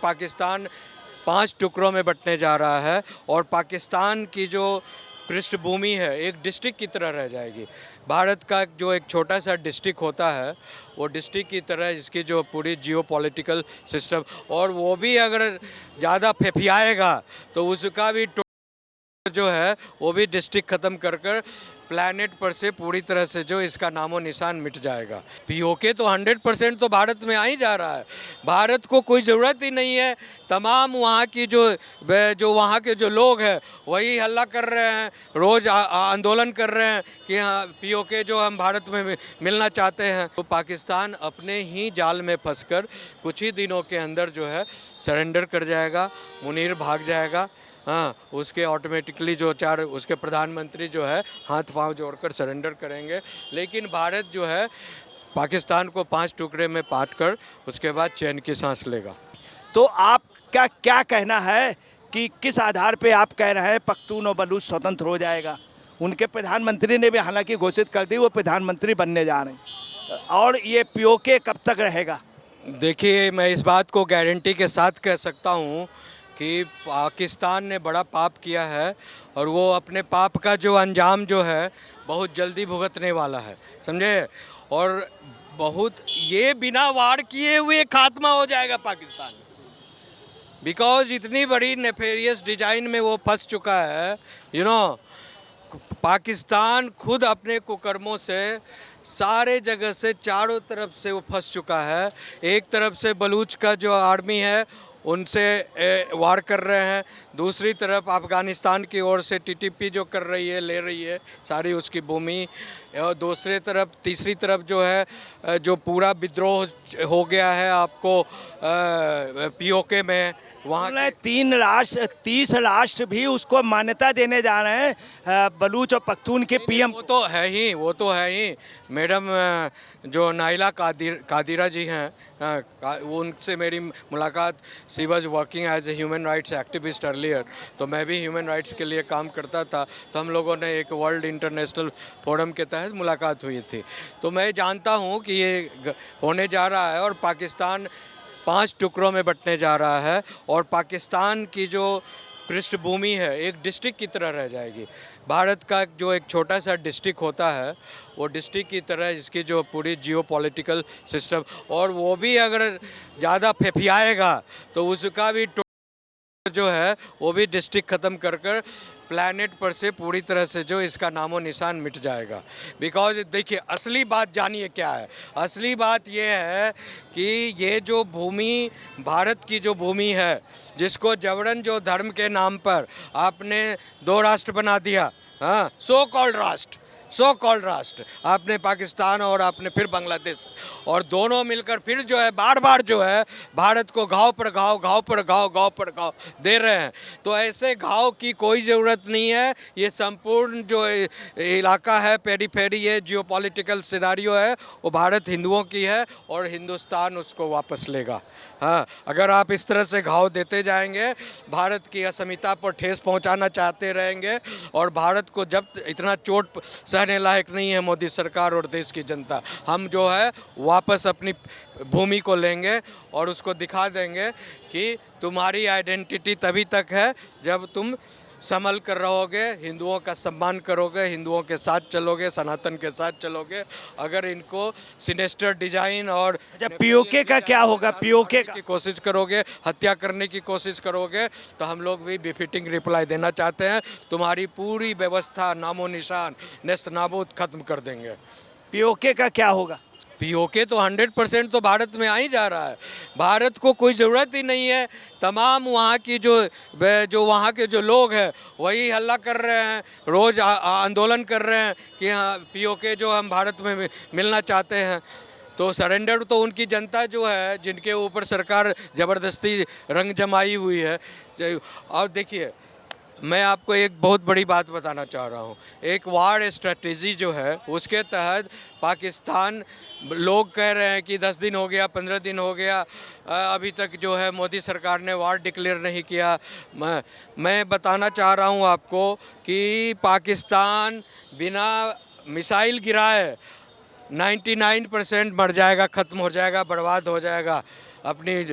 पाकिस्तान 5 टुकड़ों में बंटने जा रहा है और पाकिस्तान की जो पृष्ठभूमि है एक डिस्ट्रिक्ट की तरह रह जाएगी। भारत का जो एक छोटा सा डिस्ट्रिक्ट होता है वो डिस्ट्रिक्ट की तरह इसकी जो पूरी जियोपॉलिटिकल सिस्टम, और वो भी अगर ज़्यादा फेफियाएगा तो उसका भी जो है वो भी डिस्ट्रिक्ट ख़त्म कर कर प्लैनेट पर से पूरी तरह से जो इसका नामो निशान मिट जाएगा। पीओके तो 100% तो भारत में आ ही जा रहा है। भारत को कोई ज़रूरत ही नहीं है। तमाम वहाँ की जो वहाँ के जो लोग हैं वही हल्ला कर रहे हैं, रोज़ आंदोलन कर रहे हैं कि हाँ पीओके जो हम भारत में मिलना चाहते हैं। तो पाकिस्तान अपने ही जाल में फंसकर कुछ ही दिनों के अंदर जो है सरेंडर कर जाएगा, मुनीर भाग जाएगा। हाँ, उसके ऑटोमेटिकली जो चार उसके प्रधानमंत्री जो है हाथ पांव जोड़कर सरेंडर करेंगे। लेकिन भारत जो है पाकिस्तान को 5 टुकड़े में बांट कर उसके बाद चैन की सांस लेगा। तो आपका क्या कहना है कि किस आधार पे आप कह रहे हैं पख्तून और बलूच स्वतंत्र हो जाएगा? उनके प्रधानमंत्री ने भी हालांकि घोषित कर दी वो प्रधानमंत्री बनने जा रहे हैं, और ये पीओके कब तक रहेगा? देखिए, मैं इस बात को गारंटी के साथ कह सकता हूँ कि पाकिस्तान ने बड़ा पाप किया है और वो अपने पाप का जो अंजाम जो है बहुत जल्दी भुगतने वाला है, समझे। और बहुत ये बिना वार किए हुए खात्मा हो जाएगा पाकिस्तान, बिकॉज इतनी बड़ी नेफेरियस डिजाइन में वो फंस चुका है। पाकिस्तान खुद अपने कुकर्मों से सारे जगह से चारों तरफ से वो फंस चुका है। एक तरफ से बलूच का जो आर्मी है उनसे वार कर रहे हैं, दूसरी तरफ अफ़गानिस्तान की ओर से टीटीपी जो कर रही है, ले रही है सारी उसकी भूमि, और दूसरी तरफ तीसरी तरफ जो है जो पूरा विद्रोह हो गया है आपको पीओके में, वहाँ 30 राष्ट्र भी उसको मान्यता देने जा रहे हैं, बलूच और पख्तून के पीएम। वो तो है ही मैडम। जो नाइला कादिरा जी हैं, उनसे मेरी मुलाकात, she was working as a human rights activist earlier, तो मैं भी ह्यूमन राइट्स के लिए काम करता था। तो हम लोगों ने एक वर्ल्ड इंटरनेशनल फोरम के तहत मुलाकात हुई थी। तो मैं जानता हूँ कि ये होने जा रहा है और पाकिस्तान 5 टुकड़ों में बंटने जा रहा है और पाकिस्तान की जो पृष्ठभूमि है एक डिस्ट्रिक्ट की तरह रह जाएगी। भारत का जो एक छोटा सा डिस्ट्रिक्ट होता है वो डिस्ट्रिक्ट की तरह इसकी जो पूरी जियोपॉलिटिकल सिस्टम, और वो भी अगर ज़्यादा फेफियाएगा तो उसका भी जो है वो भी डिस्ट्रिक्ट ख़त्म कर कर प्लैनेट पर से पूरी तरह से जो इसका नामो निशान मिट जाएगा। बिकॉज देखिए, असली बात जानिए क्या है। असली बात ये है कि ये जो भूमि, भारत की जो भूमि है, जिसको जबरन जो धर्म के नाम पर आपने 2 राष्ट्र बना दिया, हाँ, सो कॉल्ड राष्ट्र आपने पाकिस्तान और आपने फिर बांग्लादेश, और दोनों मिलकर फिर जो है बार बार जो है भारत को घाव पर घाव दे रहे हैं। तो ऐसे घाव की कोई ज़रूरत नहीं है। ये संपूर्ण जो इलाका है, पेरीफेरी है, जियोपॉलिटिकल सिनारियो है, वो भारत हिंदुओं की है और हिंदुस्तान उसको वापस लेगा। हाँ, अगर आप इस तरह से घाव देते जाएंगे, भारत की अस्मिता पर ठेस पहुंचाना चाहते रहेंगे, और भारत को जब इतना चोट सहने लायक नहीं है मोदी सरकार और देश की जनता, हम जो है वापस अपनी भूमि को लेंगे और उसको दिखा देंगे कि तुम्हारी आइडेंटिटी तभी तक है जब तुम संभल कर रहोगे, हिंदुओं का सम्मान करोगे, हिंदुओं के साथ चलोगे, सनातन के साथ चलोगे। अगर इनको सिनेस्टर डिजाइन और जब पीओके का क्या होगा, पीओके की कोशिश करोगे, हत्या करने की कोशिश करोगे, तो हम लोग भी बिफिटिंग रिप्लाई देना चाहते हैं। तुम्हारी पूरी व्यवस्था नामो निशान नेस्त नाबूद खत्म कर देंगे। पीओके का क्या होगा? पीओके तो 100% तो भारत में आ ही जा रहा है। भारत को कोई ज़रूरत ही नहीं है। तमाम वहाँ की जो वहाँ के जो लोग हैं वही हल्ला कर रहे हैं, रोज़ आंदोलन कर रहे हैं कि हाँ पीओके जो हम भारत में मिलना चाहते हैं। तो सरेंडर तो उनकी जनता जो है, जिनके ऊपर सरकार ज़बरदस्ती रंग जमाई हुई है। और देखिए, मैं आपको एक बहुत बड़ी बात बताना चाह रहा हूँ। एक वार स्ट्रेटजी जो है उसके तहत पाकिस्तान, लोग कह रहे हैं कि 10 दिन हो गया, 15 दिन हो गया, अभी तक जो है मोदी सरकार ने वार डिक्लेयर नहीं किया। मैं बताना चाह रहा हूँ आपको कि पाकिस्तान बिना मिसाइल गिराए 99% मर जाएगा, ख़त्म हो जाएगा, बर्बाद हो जाएगा। अपनी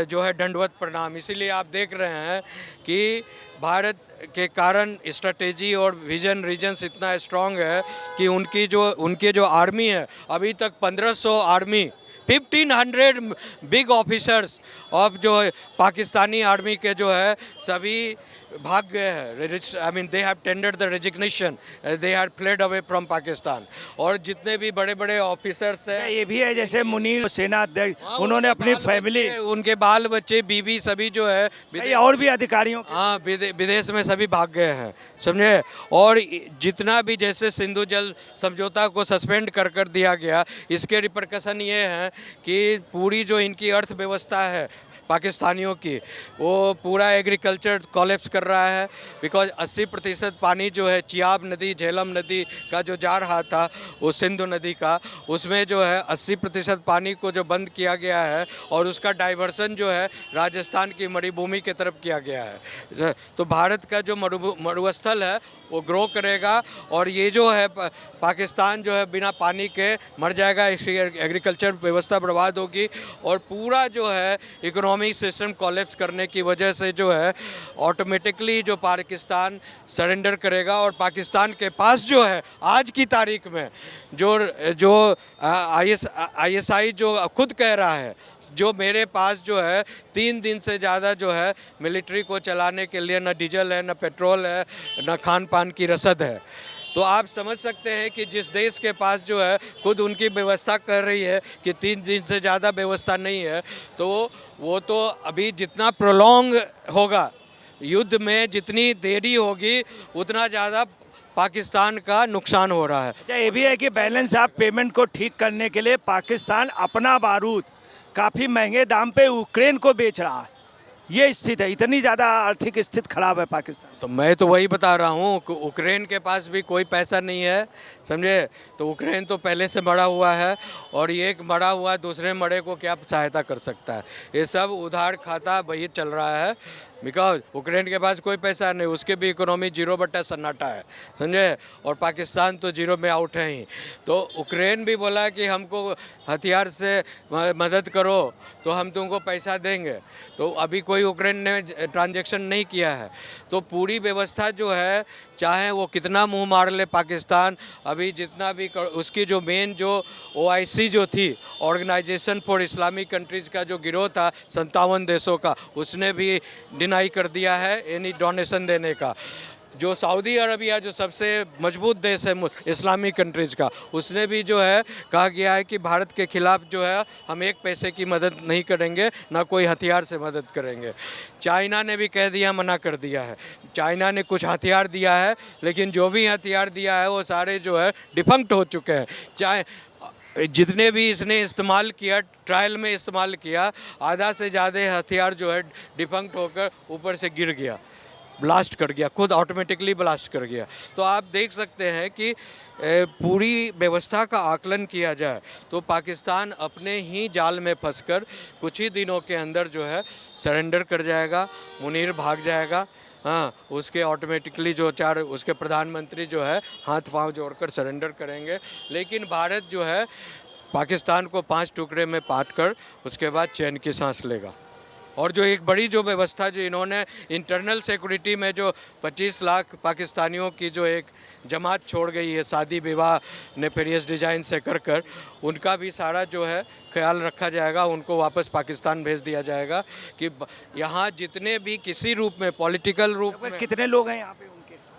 जो है दंडवत प्रणाम। इसीलिए आप देख रहे हैं कि भारत के कारण स्ट्रेटेजी और विजन रीजन्स इतना स्ट्रांग है कि उनके जो आर्मी है, अभी तक 1500 आर्मी 1500 बिग ऑफिसर्स ऑफ जो पाकिस्तानी आर्मी के जो है सभी भाग गए हैं। I mean they have tendered the resignation, they have fled away from Pakistan. और जितने भी बड़े बड़े ऑफिसर्स हैं, ये भी है जैसे मुनीर सेना अध्यक्ष, उन्होंने उनके अपनी बाल फैमिली, बच्चे, उनके बाल बच्चे, बीवी सभी जो है कई और भी अधिकारियों के, हाँ विदेश में सभी भाग गए हैं, समझे। और जितना भी जैसे सिंधु जल समझौता को सस्पेंड कर दिया गया, इसके रिपरकशन ये हैं कि पूरी जो इनकी अर्थव्यवस्था है पाकिस्तानियों की, वो पूरा एग्रीकल्चर कोलैप्स कर रहा है। बिकॉज 80% पानी जो है चियाब नदी, झेलम नदी का जो जा रहा था, वो सिंधु नदी का, उसमें जो है 80% पानी को जो बंद किया गया है और उसका डाइवर्सन जो है राजस्थान की मरुभूमि की तरफ किया गया है। तो भारत का जो मरुस्थल है वो ग्रो करेगा और ये जो है पाकिस्तान जो है बिना पानी के मर जाएगा, इसकी एग्रीकल्चर व्यवस्था बर्बाद होगी और पूरा जो है इकोनॉमिक सिस्टम कोलैप्स करने की वजह से जो है ऑटोमेटिकली जो पाकिस्तान सरेंडर करेगा। और पाकिस्तान के पास जो है आज की तारीख में जो ISI जो खुद कह रहा है, जो मेरे पास जो है 3 दिन से ज़्यादा जो है मिलिट्री को चलाने के लिए न डीजल है, न पेट्रोल है, न खान पान की रसद है। तो आप समझ सकते हैं कि जिस देश के पास जो है खुद उनकी व्यवस्था कर रही है कि 3 दिन से ज़्यादा व्यवस्था नहीं है, तो वो तो अभी जितना प्रोलॉन्ग होगा युद्ध में, जितनी देरी होगी, उतना ज़्यादा पाकिस्तान का नुकसान हो रहा है। अच्छा ये भी है कि बैलेंस ऑफ पेमेंट को ठीक करने के लिए पाकिस्तान अपना बारूद काफ़ी महंगे दाम पे यूक्रेन को बेच रहा है, ये स्थिति है, इतनी ज़्यादा आर्थिक स्थिति खराब है पाकिस्तान। तो मैं तो वही बता रहा हूँ कि यूक्रेन के पास भी कोई पैसा नहीं है, समझे। तो यूक्रेन तो पहले से मरा हुआ है और ये एक मरा हुआ दूसरे मरे को क्या सहायता कर सकता है। ये सब उधार खाता वही चल रहा है। बिकॉज यूक्रेन के पास कोई पैसा नहीं, उसके भी इकोनॉमी 0/सन्नाटा है, समझे। और पाकिस्तान तो 0 में आउट है ही। तो यूक्रेन भी बोला कि हमको हथियार से मदद करो तो हम तुमको पैसा देंगे। तो अभी कोई यूक्रेन ने ट्रांजैक्शन नहीं किया है। तो पूरी व्यवस्था जो है, चाहे वो कितना मुंह मार ले पाकिस्तान, अभी जितना भी उसकी जो मेन जो OIC जो थी, ऑर्गेनाइजेशन फॉर इस्लामिक कंट्रीज़ का जो गिरोह था 57 देशों का, उसने भी डिनाई कर दिया है एनी डोनेशन देने का। जो सऊदी अरबिया जो सबसे मजबूत देश है इस्लामिक कंट्रीज़ का, उसने भी जो है कहा गया है कि भारत के खिलाफ जो है हम 1 पैसे की मदद नहीं करेंगे, ना कोई हथियार से मदद करेंगे। चाइना ने भी कह दिया, मना कर दिया है। चाइना ने कुछ हथियार दिया है, लेकिन जो भी हथियार दिया है वो सारे जो है डिफंक्ट हो चुके हैं। चाहे जितने भी इसने इस्तेमाल किया, ट्रायल में इस्तेमाल किया, आधा से ज़्यादा हथियार जो है डिफंक्ट होकर ऊपर से गिर गया, ब्लास्ट कर गया, खुद ऑटोमेटिकली ब्लास्ट कर गया। तो आप देख सकते हैं कि पूरी व्यवस्था का आकलन किया जाए तो पाकिस्तान अपने ही जाल में फंसकर कुछ ही दिनों के अंदर जो है सरेंडर कर जाएगा, मुनीर भाग जाएगा। हाँ, उसके ऑटोमेटिकली जो उसके प्रधानमंत्री जो है हाथ पांव जोड़कर सरेंडर करेंगे। लेकिन भारत जो है पाकिस्तान को 5 टुकड़े में बांट कर उसके बाद चैन की सांस लेगा। और जो एक बड़ी जो व्यवस्था जो इन्होंने इंटरनल सिक्योरिटी में जो 25 लाख पाकिस्तानियों की जो एक जमात छोड़ गई है शादी विवाह नेफेरियस डिज़ाइन से कर उनका भी सारा जो है ख्याल रखा जाएगा, उनको वापस पाकिस्तान भेज दिया जाएगा। कि यहाँ जितने भी किसी रूप में पॉलिटिकल रूप में कितने लोग हैं यहाँ पे,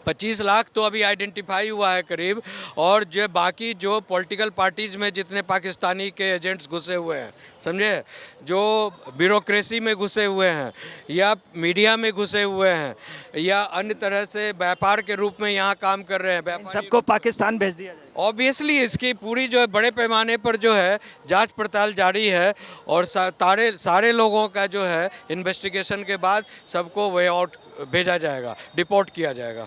25 लाख तो अभी आइडेंटिफाई हुआ है करीब, और जो बाकी जो पॉलिटिकल पार्टीज़ में जितने पाकिस्तानी के एजेंट्स घुसे हुए हैं, समझे, जो ब्यूरोक्रेसी में घुसे हुए हैं या मीडिया में घुसे हुए हैं या अन्य तरह से व्यापार के रूप में यहाँ काम कर रहे हैं, सबको पाकिस्तान भेज दिया जाए। ऑब्वियसली इसकी पूरी जो है बड़े पैमाने पर जो है जांच पड़ताल जारी है और सारे लोगों का जो है इन्वेस्टिगेशन के बाद सबको वे आउट भेजा जाएगा, डिपोर्ट किया जाएगा।